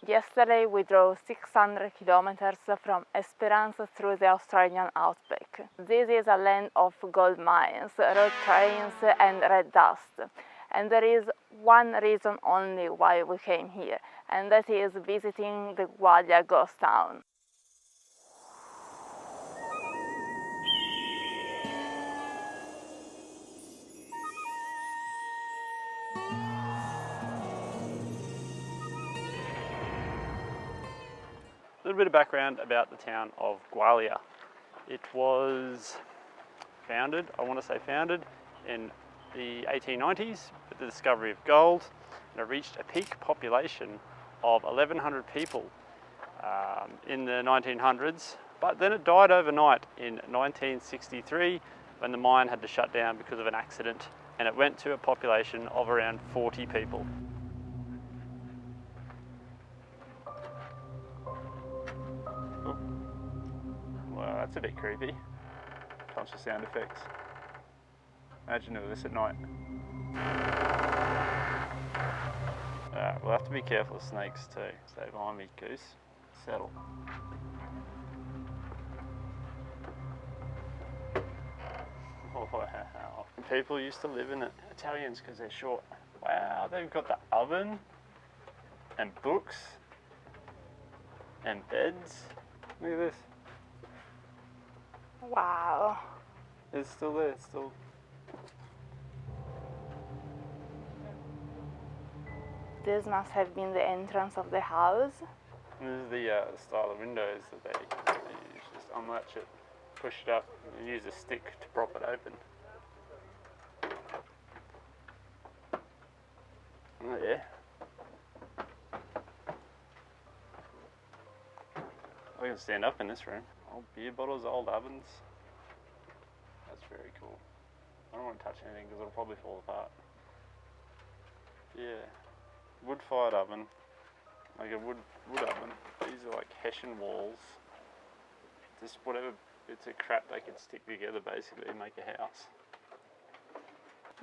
Yesterday we drove 600 kilometers from Esperance through the Australian outback. This is a land of gold mines, road trains and red dust. And there is one reason only why we came here, and that is visiting the Gwalia ghost town. A little bit of background about the town of Gwalia. It was founded in the 1890s with the discovery of gold, and it reached a peak population of 1,100 people in the 1900s, but then it died overnight in 1963 when the mine had to shut down because of an accident, and it went to a population of around 40 people. Wow, that's a bit creepy. Bunch of sound effects. Imagine doing this at night. We'll have to be careful of snakes too. Stay behind me, goose. Settle. Oh, wow. People used to live in it. Italians, because they're short. Wow, they've got the oven and books and beds. Look at this. Wow. It's still there, it's still... This must have been the entrance of the house. This is the style of windows that they use. Just unlatch it, push it up, and use a stick to prop it open. Oh yeah. I can stand up in this room. Old beer bottles, old ovens. That's very cool. I don't want to touch anything because it'll probably fall apart. Yeah. Wood-fired oven. Like a wood oven. These are like Hessian walls. Just whatever bits of crap they could stick together basically and make a house.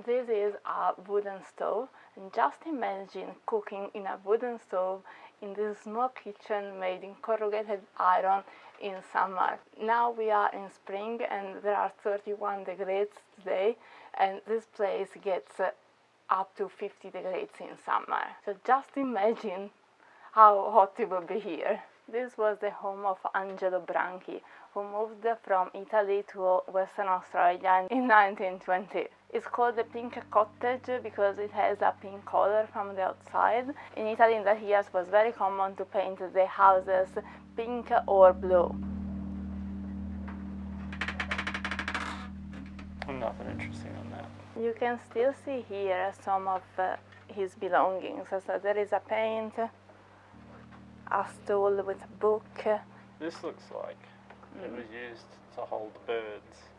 This is a wooden stove, and just imagine cooking in a wooden stove in this small kitchen made in corrugated iron in summer. Now we are in spring and there are 31 degrees today, and this place gets up to 50 degrees in summer. So just imagine how hot it will be here. This was the home of Angelo Branchi, who moved from Italy to Western Australia in 1920. It's called the Pink Cottage because it has a pink color from the outside. In Italy in the years was very common to paint the houses pink or blue. Nothing interesting on that. You can still see here some of his belongings. So there is a paint, a stool with a book. This looks like it was used to hold birds.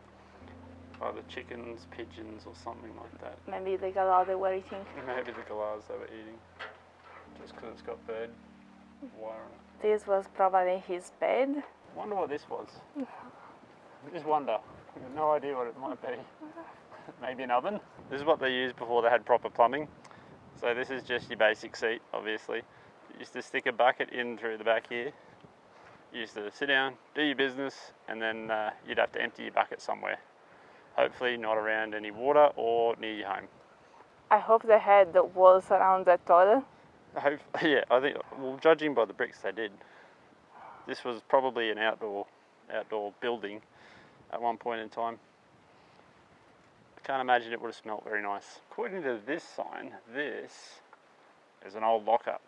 Either chickens, pigeons or something like that. Maybe the galah they were eating. Maybe the galahs they were eating. Just because it's got bird wire on it. This was probably his bed. Wonder what this was. Just wonder. I have no idea what it might be. Maybe an oven? This is what they used before they had proper plumbing. So this is just your basic seat, obviously. You used to stick a bucket in through the back here. You used to sit down, do your business, and then you'd have to empty your bucket somewhere. Hopefully not around any water or near your home. I hope they had the walls around the toilet. Yeah, I think, well, judging by the bricks they did. This was probably an outdoor building at one point in time. I can't imagine it would have smelt very nice. According to this sign, this is an old lockup,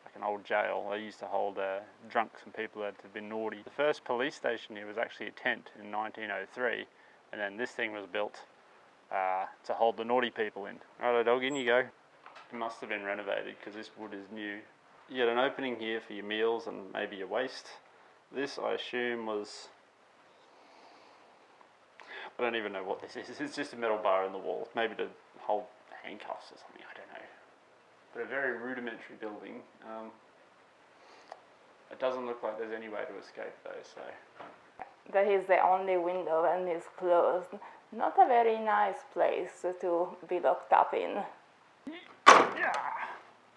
like an old jail. They used to hold drunks and people that had been naughty. The first police station here was actually a tent in 1903, and then this thing was built to hold the naughty people in. Righto dog, in you go. It must have been renovated because this wood is new. You had an opening here for your meals and maybe your waste. This, I assume, was... I don't even know what this is. It's just a metal bar in the wall, maybe to hold handcuffs or something, I don't know. But a very rudimentary building. It doesn't look like there's any way to escape though, so... That is the only window and it's closed. Not a very nice place to be locked up in. Yeah,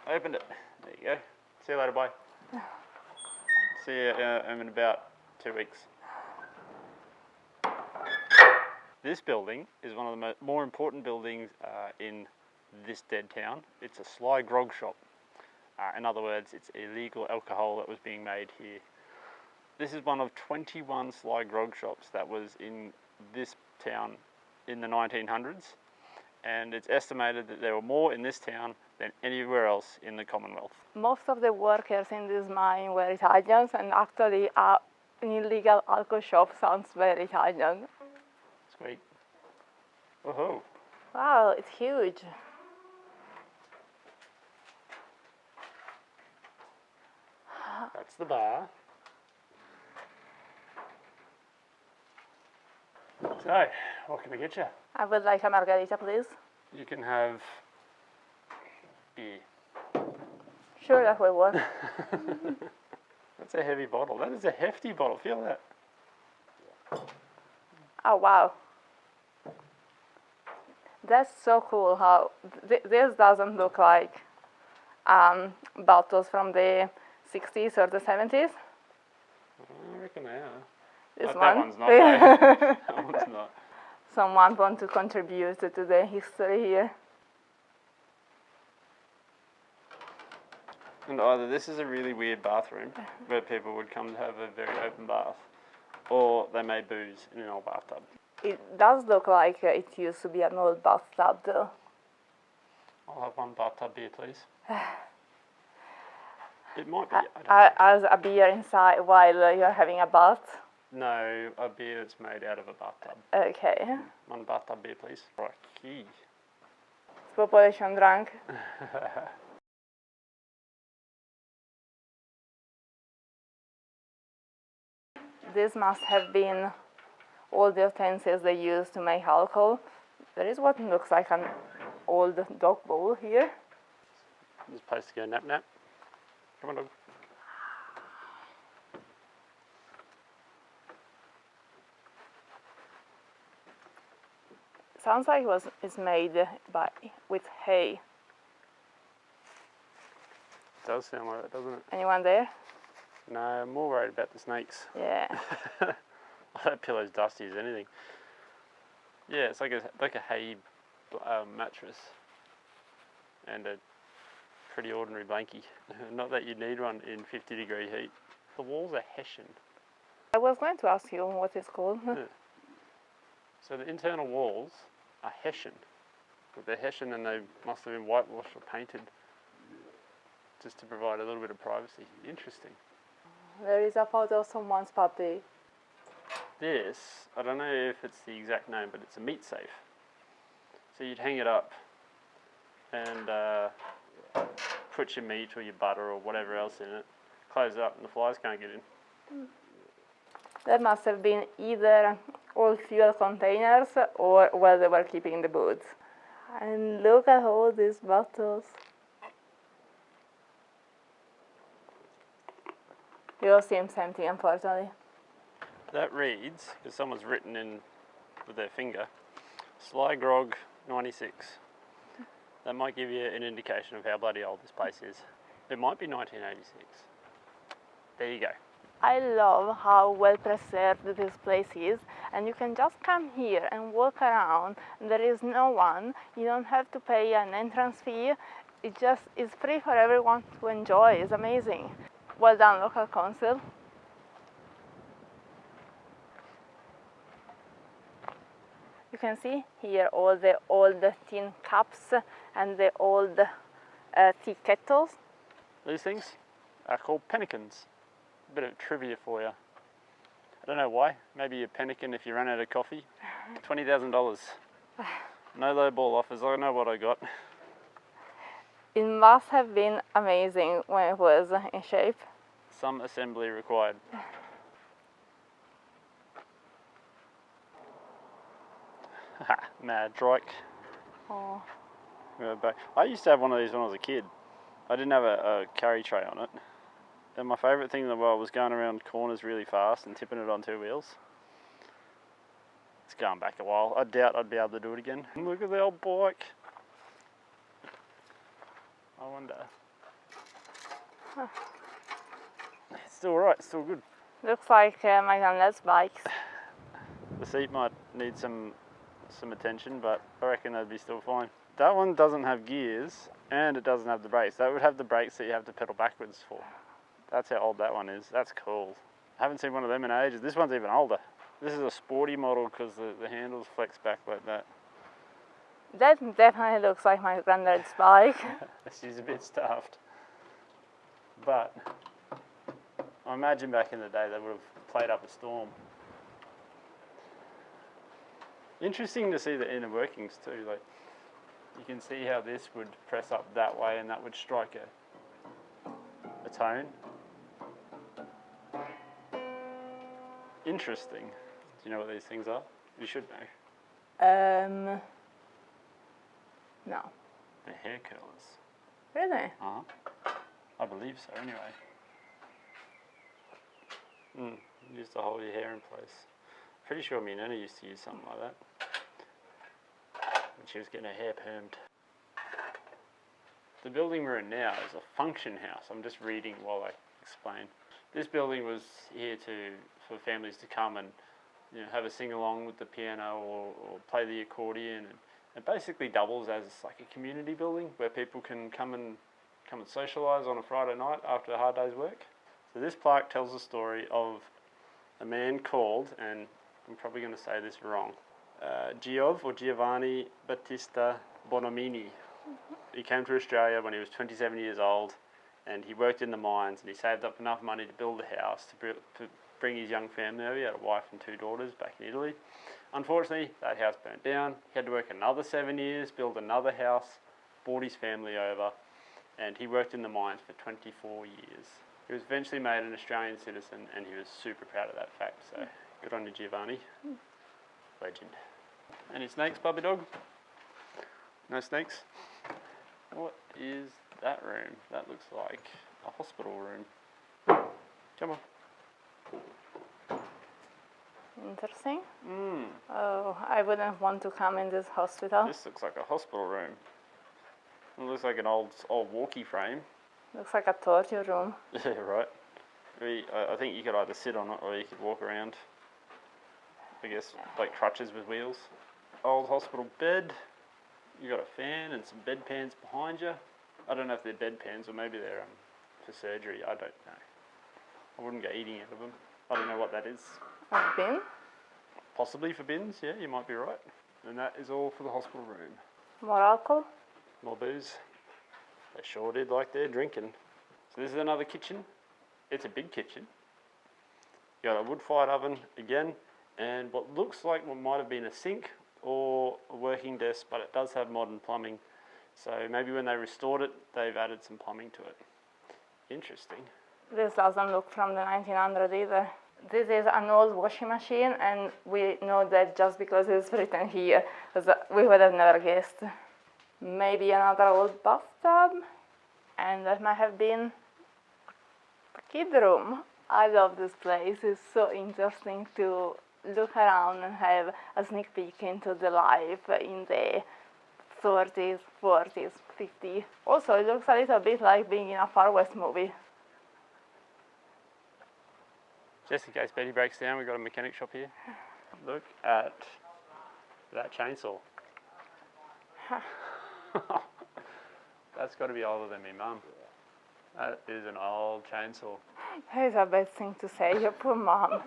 I opened it. There you go. See you later, bye. See you in about 2 weeks. This building is one of the more important buildings in this dead town. It's a sly grog shop. In other words, it's illegal alcohol that was being made here. This is one of 21 sly grog shops that was in this town in the 1900s, and it's estimated that there were more in this town than anywhere else in the Commonwealth. Most of the workers in this mine were Italians, and actually an illegal alcohol shop sounds very Italian. Sweet. Woohoo. Wow, it's huge. That's the bar. So, what can I get you? I would like a margarita, please. You can have beer. Sure, that will work. That's a heavy bottle. That is a hefty bottle. Feel that. Oh, wow. That's so cool how this doesn't look like bottles from the 60s or the 70s. I reckon they are. This That one? one's not. That one's not. Someone want to contribute to the history here. And either this is a really weird bathroom where people would come to have a very open bath, or they made booze in an old bathtub. It does look like it used to be an old bathtub, though. I'll have one bathtub beer, please. It might be. I don't know. As a beer inside while you're having a bath. No, a beer that's made out of a bathtub. Okay. One bathtub beer, please. Right, key. Population drunk. This must have been all the utensils they used to make alcohol. There is what looks like an old dog bowl here. This place to go nap nap. Come on, dog. Sounds like it's made with hay. It does sound like that, doesn't it? Anyone there? No, I'm more worried about the snakes. Yeah. That pillow's dusty as anything. Yeah, it's like a hay mattress and a pretty ordinary blankie. Not that you need one in 50-degree heat. The walls are Hessian. I was going to ask you what it's called. Yeah. So the internal walls are Hessian. But they're Hessian and they must have been whitewashed or painted just to provide a little bit of privacy. Interesting. There is a photo of someone's puppy. This, I don't know if it's the exact name, but it's a meat safe. So you'd hang it up and put your meat or your butter or whatever else in it, close it up and the flies can't get in. That must have been either old fuel containers or where they were keeping the boots. And look at all these bottles. It all seems empty, unfortunately. That reads, because someone's written in with their finger, Sly Grog 96. That might give you an indication of how bloody old this place is. It might be 1986. There you go. I love how well preserved this place is, and you can just come here and walk around. There is no one. You don't have to pay an entrance fee. It just is free for everyone to enjoy. It's amazing. Well done, local council. You can see here all the old tin cups and the old tea kettles. These things are called pennykins. A bit of trivia for you. I don't know why. Maybe you pennikin if you run out of coffee. $20,000. No low ball offers. I know what I got. It must have been amazing when it was in shape. Some assembly required. Mad Drike. Oh. I used to have one of these when I was a kid. I didn't have a carry tray on it. And my favourite thing in the world was going around corners really fast and tipping it on two wheels. It's going back a while. I doubt I'd be able to do it again. Look at the old bike. I wonder. Huh. still right, still good. Looks like my granddad's bikes. The seat might need some attention, but I reckon that'd be still fine. That one doesn't have gears, and it doesn't have the brakes. That would have the brakes that you have to pedal backwards for. That's how old that one is. That's cool. I haven't seen one of them in ages. This one's even older. This is a sporty model because the handles flex back like that. That definitely looks like my granddad's bike. She's a bit stuffed. But I imagine back in the day they would have played up a storm. Interesting to see the inner workings too. Like, you can see how this would press up that way and that would strike a tone. Interesting. Do you know what these things are? You should know. No. They're hair curlers. Really? Uh-huh. I believe so, anyway. Used to hold your hair in place. Pretty sure me and Nana used to use something like that when she was getting her hair permed. The building we're in now is a function house. I'm just reading while I explain. This building was here for families to come and have a sing-along with the piano or play the accordion. And it basically doubles as like a community building where people can come and socialise on a Friday night after a hard day's work. So this plaque tells the story of a man called, and I'm probably going to say this wrong, Giovanni Battista Bonomini. He came to Australia when he was 27 years old, and he worked in the mines, and he saved up enough money to build a house to bring his young family over. He had a wife and 2 daughters back in Italy. Unfortunately, that house burnt down. He had to work another 7 years, build another house, brought his family over, and he worked in the mines for 24 years. He was eventually made an Australian citizen, and he was super proud of that fact, so good on you, Giovanni. Legend. Any snakes, puppy dog? No snakes? What is that room? That looks like a hospital room. Come on. Interesting. Oh, I wouldn't want to come in this hospital. This looks like a hospital room. It looks like an old walkie frame. Looks like a torture room. Yeah, right. I think you could either sit on it or you could walk around. I guess like crutches with wheels. Old hospital bed. You got a fan and some bedpans behind you. I don't know if they're bedpans or maybe they're for surgery. I don't know. I wouldn't go eating out of them. I don't know what that is. A bin? Possibly for bins, yeah, you might be right. And that is all for the hospital room. More alcohol? More booze. They sure did like their drinking. So this is another kitchen. It's a big kitchen. You got a wood-fired oven again, and what looks like what might have been a sink or a working desk, but it does have modern plumbing. So maybe when they restored it, they've added some plumbing to it. Interesting. This doesn't look from the 1900s either. This is an old washing machine, and we know that just because it's written here, because we would have never guessed. Maybe another old bathtub, and that might have been a kid room. I love this place. It's so interesting to look around and have a sneak peek into the life in the 30s, 40s, 50s. Also, it looks a little bit like being in a Far West movie. Just in case Betty breaks down, we've got a mechanic shop here. Look at that chainsaw. That's got to be older than me mum. That is an old chainsaw. That is a bad thing to say, your poor mom.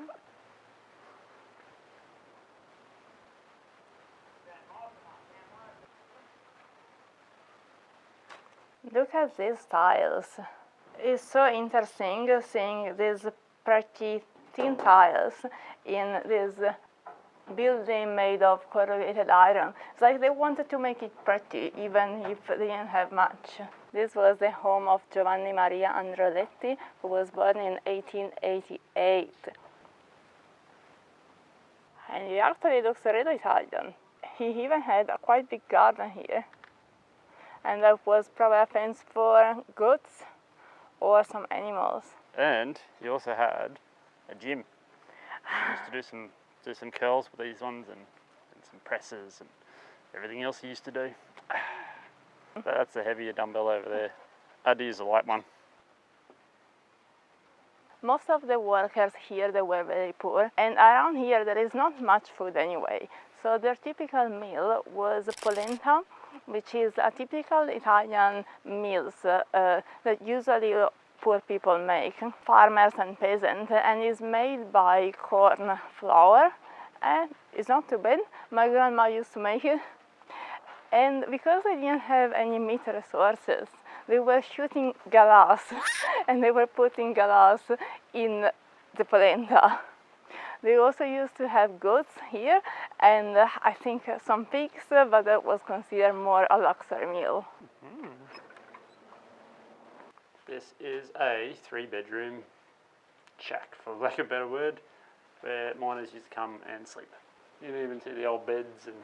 Look at these tiles. It's so interesting seeing these pretty thin tiles in this building made of corrugated iron. It's like they wanted to make it pretty, even if they didn't have much. This was the home of Giovanni Maria Androletti, who was born in 1888. And he actually looks really Italian. He even had a quite big garden here. And that was probably a fence for goats or some animals. And he also had a gym. He used to do some curls with these ones and some presses and everything else he used to do. That's a heavier dumbbell over there. I'd use a light one. Most of the workers here, they were very poor, and around here there is not much food anyway. So their typical meal was polenta, which is a typical Italian meals that usually poor people make, farmers and peasants, and is made by corn flour, and it's not too bad. My grandma used to make it. And because they didn't have any meat resources, they were shooting galas and they were putting galas in the polenta. They also used to have goats here and I think some pigs, but that was considered more a luxury meal. This is a 3-bedroom shack, for lack of a better word, where miners used to come and sleep. You can even see the old beds and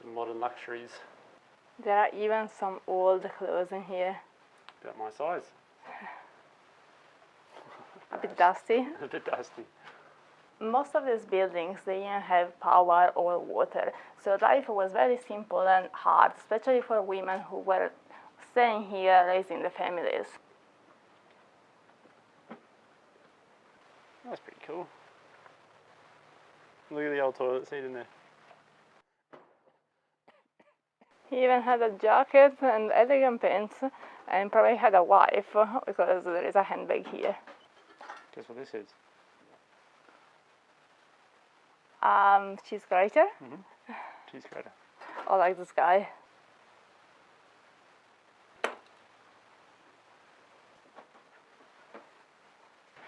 some modern luxuries. There are even some old clothes in here. About my size. A bit dusty. A bit dusty. Most of these buildings, they didn't have power or water, so life was very simple and hard, especially for women who were staying here, raising the families. That's pretty cool. Look at the old toilet seat in there. He even had a jacket and elegant pants, and probably had a wife, because there is a handbag here. Guess what this is? Cheese grater. Cheese grater. I like this guy.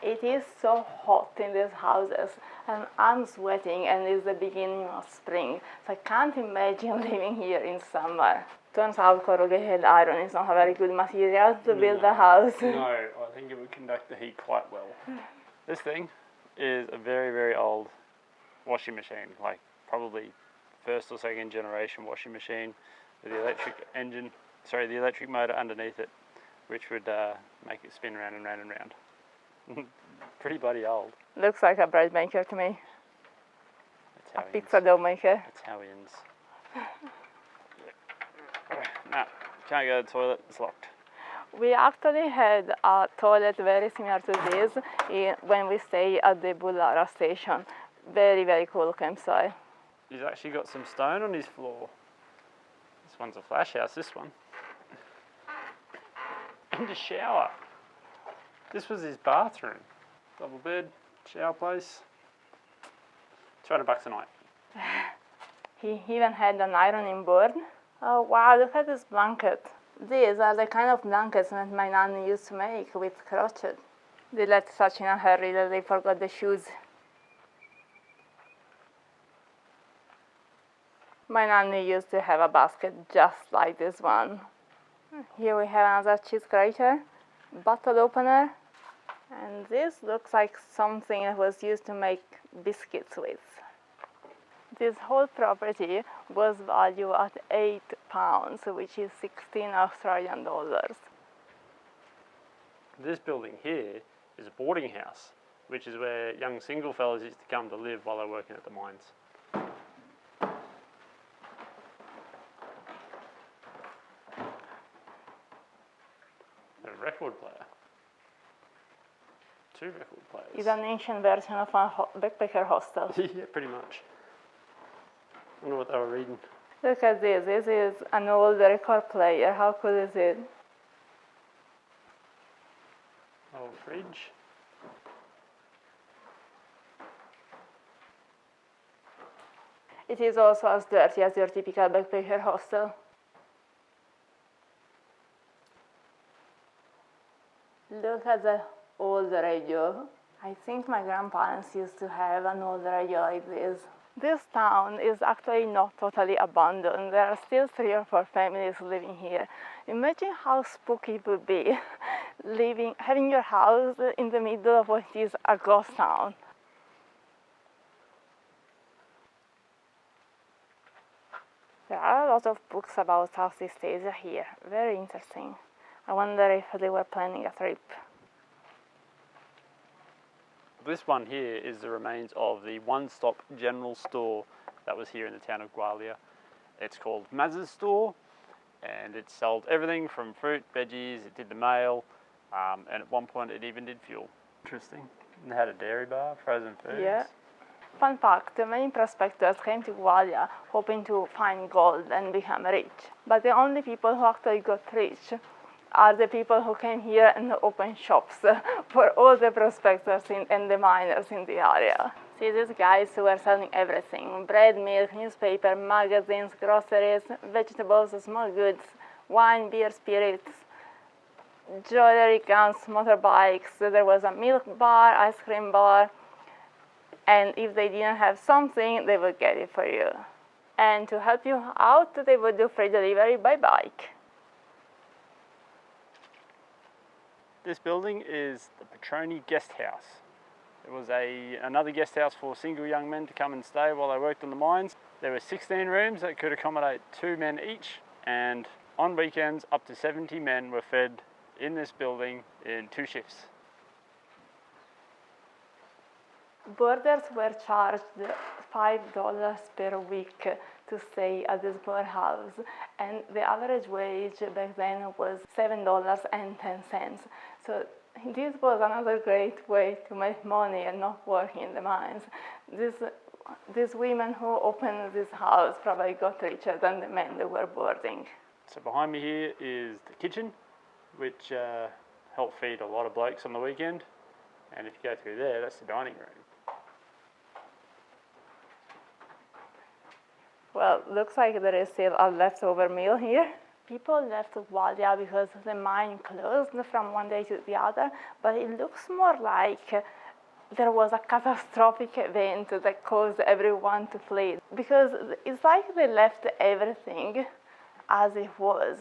It is so hot in these houses, and I'm sweating, and it's the beginning of spring, so I can't imagine living here in summer. Turns out corrugated iron is not a very good material to build a house. No, I think it would conduct the heat quite well. This thing is a very, very old washing machine, like probably first or second generation washing machine with the electric motor underneath it, which would make it spin round and round and round. Pretty bloody old. Looks like a bread maker to me. That's A pizza dough maker. Italians. No, can't go to the toilet, it's locked. We actually had a toilet very similar to this when we stayed at the Bullara station. Very, very cool campsite. He's actually got some stone on his floor. This one's a flash house, this one. And a shower. This was his bathroom. Double bed, shower place. $200 a night. He even had an ironing board. Oh wow, look at this blanket. These are the kind of blankets that my nanny used to make with crochet. They left such in a hurry that they forgot the shoes. My nanny used to have a basket just like this one. Here we have another cheese grater, bottle opener, and this looks like something that was used to make biscuits with. This whole property was valued at £8, which is 16 Australian dollars. This building here is a boarding house, which is where young single fellas used to come to live while they're working at the mines. A record player. 2 record players. It's an ancient version of a backpacker hostel. Yeah, pretty much. I wonder what they were reading. Look at this. This is an old record player. How cool is it? Old fridge. It is also as dirty as your typical backpacker hostel. Look at the old radio. I think my grandparents used to have an old radio like this. This town is actually not totally abandoned. There are still 3 or 4 families living here. Imagine how spooky it would be having your house in the middle of what is a ghost town. There are a lot of books about Southeast Asia here. Very interesting. I wonder if they were planning a trip. This one here is the remains of the one-stop general store that was here in the town of Gwalia. It's called Maz's Store, and it sold everything from fruit, veggies, it did the mail, and at one point it even did fuel. Interesting. And they had a dairy bar, frozen foods. Yeah. Fun fact, many prospectors came to Gwalia hoping to find gold and become rich. But the only people who actually got rich are the people who came here and opened shops for all the prospectors and the miners in the area. See, these guys who were selling everything: bread, milk, newspaper, magazines, groceries, vegetables, small goods, wine, beer, spirits, jewelry, guns, motorbikes. There was a milk bar, ice cream bar, and if they didn't have something, they would get it for you. And to help you out, they would do free delivery by bike. This building is the Petroni Guest House. It was another guest house for single young men to come and stay while they worked on the mines. There were 16 rooms that could accommodate 2 men each, and on weekends up to 70 men were fed in this building in 2 shifts. Boarders were charged $5 per week to stay at this board house, and the average wage back then was $7.10. So this was another great way to make money and not work in the mines. These women who opened this house probably got richer than the men that were boarding. So behind me here is the kitchen, which helped feed a lot of blokes on the weekend. And if you go through there, that's the dining room. Well, looks like there is still a leftover meal here. People left Gwalia because the mine closed from one day to the other, but it looks more like there was a catastrophic event that caused everyone to flee. Because it's like they left everything as it was.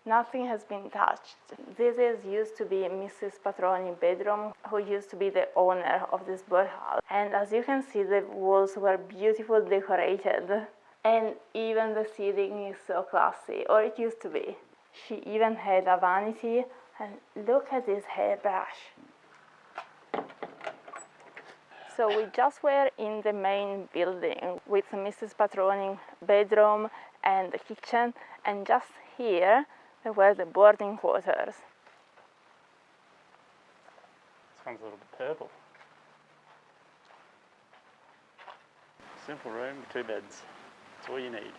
Nothing has been touched. This used to be Mrs. Patroni's bedroom, who used to be the owner of this birdhouse. And as you can see, the walls were beautifully decorated. And even the ceiling is so classy, or it used to be. She even had a vanity, and look at this hairbrush. So we just were in the main building with Mrs. Patroni's bedroom and the kitchen, and just here there were the boarding quarters. This one's a little bit purple. Simple room with 2 beds. That's all you need.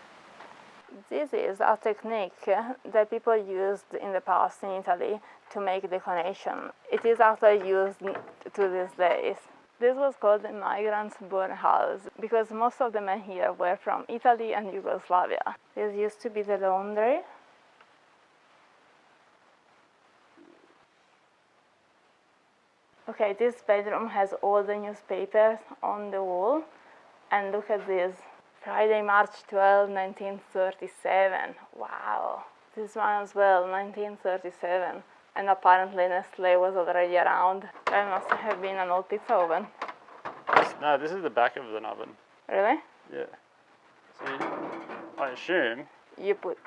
This is a technique that people used in the past in Italy to make decoration. It is actually used to these days. This was called the migrants' house because most of the men here were from Italy and Yugoslavia. This used to be the laundry. Okay, this bedroom has all the newspapers on the wall, and look at this. Friday, March 12, 1937. Wow. This one as well, 1937. And apparently Nestle was already around. That must have been an old pizza oven. No, this is the back of an oven. Really? Yeah. See, I assume You put...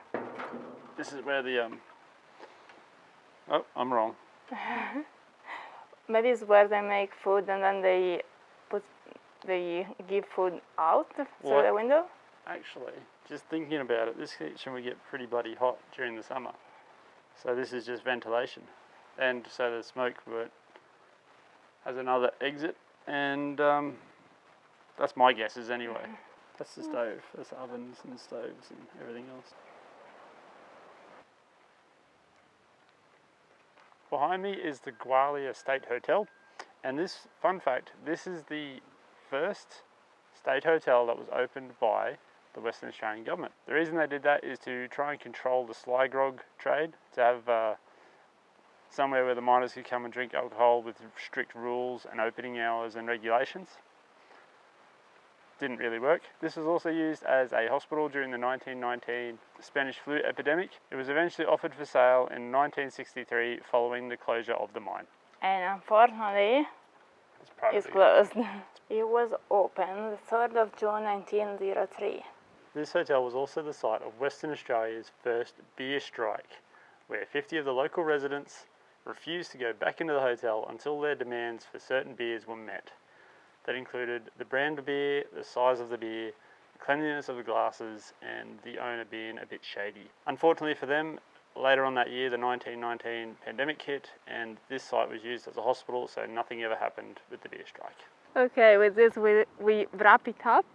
this is where the Oh, I'm wrong. Maybe it's where they make food and then they give food out through the window? Actually, just thinking about it, this kitchen would get pretty bloody hot during the summer. So this is just ventilation. And so the smoke has another exit, and that's my guesses anyway. That's the stove, that's the ovens and stoves and everything else. Behind me is the Gwalia State Hotel, and this, fun fact, this is the first state hotel that was opened by the Western Australian government. The reason they did that is to try and control the sly grog trade, to have somewhere where the miners could come and drink alcohol with strict rules and opening hours and regulations. Didn't really work. This was also used as a hospital during the 1919 Spanish flu epidemic. It was eventually offered for sale in 1963 following the closure of the mine. And unfortunately, it's closed. It was opened the 3rd of June 1903. This hotel was also the site of Western Australia's first beer strike, where 50 of the local residents refused to go back into the hotel until their demands for certain beers were met. That included the brand of beer, the size of the beer, the cleanliness of the glasses, and the owner being a bit shady. Unfortunately for them, later on that year, the 1919 pandemic hit, and this site was used as a hospital, so nothing ever happened with the deer strike. Okay, with this we wrap it up.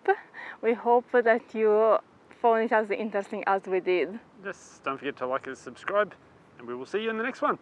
We hope that you found it as interesting as we did. Just don't forget to like and subscribe, and we will see you in the next one.